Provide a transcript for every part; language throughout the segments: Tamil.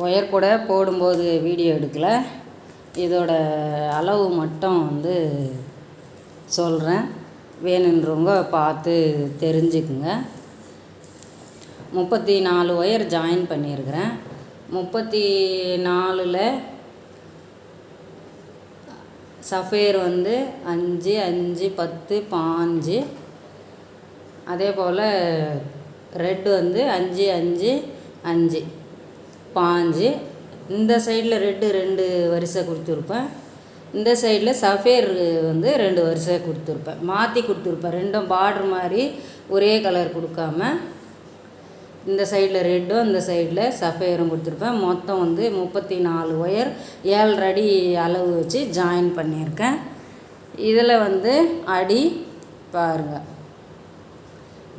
ஒயர் கூட போடும்போது வீடியோ எடுக்கலை. இதோட அளவு மட்டும் சொல்கிறேன், வேணுன்றவங்க பார்த்து தெரிஞ்சுக்குங்க. 34 ஒயர் ஜாயின் பண்ணியிருக்கிறேன். 34ல் சஃபேர் 5 5 10 15, அதே போல் ரெட்டு 5 5 5 15. இந்த சைடில் ரெட்டு 2 வரிசை கொடுத்துருப்பேன். இந்த சைடில் சஃபேர் 2 வரிசை கொடுத்துருப்பேன். மாற்றி கொடுத்துருப்பேன். ரெண்டும் பார்ட்ரு மாதிரி ஒரே கலர் கொடுக்காம இந்த சைடில் ரெட்டும் இந்த சைடில் சஃபேரும் கொடுத்துருப்பேன். மொத்தம் 34 ஒயர் 7 அடி அளவு வச்சு ஜாயின் பண்ணியிருக்கேன். இதில் அடி பாருங்கள்,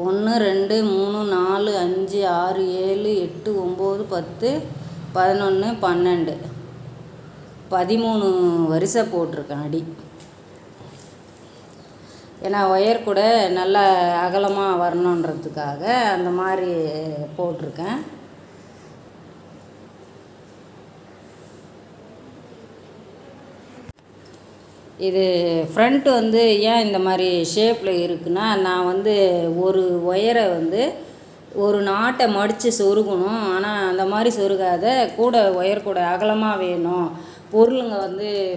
1 2 3 4 5 6 7 8 9 10 11 12 13 வரிசை போட்டிருக்கேன் அடி. ஏன்னா ஒயர் கூட நல்லா அகலமாக வரணுன்றதுக்காக அந்த மாதிரி போட்டிருக்கேன். இது ஃப்ரண்ட்டு ஏன் இந்த மாதிரி ஷேப்பில் இருக்குன்னா, நான் ஒரு ஒயரை ஒரு நாட்டை மடித்து சொருகணும். ஆனால் அந்த மாதிரி சொருகாத, கூட ஒயர் கூட அகலமாக வேணும், பொருளுங்க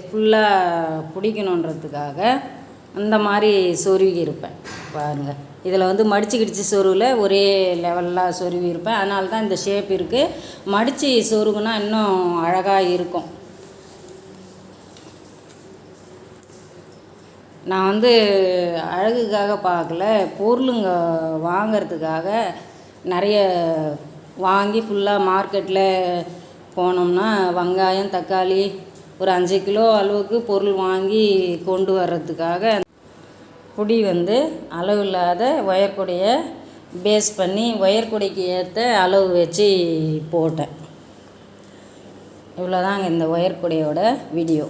ஃபுல்லாக பிடிக்கணுன்றதுக்காக அந்த மாதிரி சொருகி இருப்பேன். பாருங்கள், இதில் மடித்து கிடிச்சு சொருவில் ஒரே லெவலில் சொருவி இருப்பேன். அதனால தான் இந்த ஷேப் இருக்குது. மடித்து சொருகுனா இன்னும் அழகாக இருக்கும். நான் அழகுக்காக பார்க்கல, பொருளுங்க வாங்கிறதுக்காக நிறைய வாங்கி ஃபுல்லாக மார்க்கெட்டில் போனோம்னா வெங்காயம் தக்காளி ஒரு 5 கிலோ அளவுக்கு பொருள் வாங்கி கொண்டு வர்றதுக்காக குடி அளவில்லாத ஒயர் கொடியை பேஸ் பண்ணி ஒயர் கொடிக்கு ஏற்ற அளவு வச்சு போட்டேன். இவ்வளோதாங்க இந்த ஒயர் கொடியோட வீடியோ.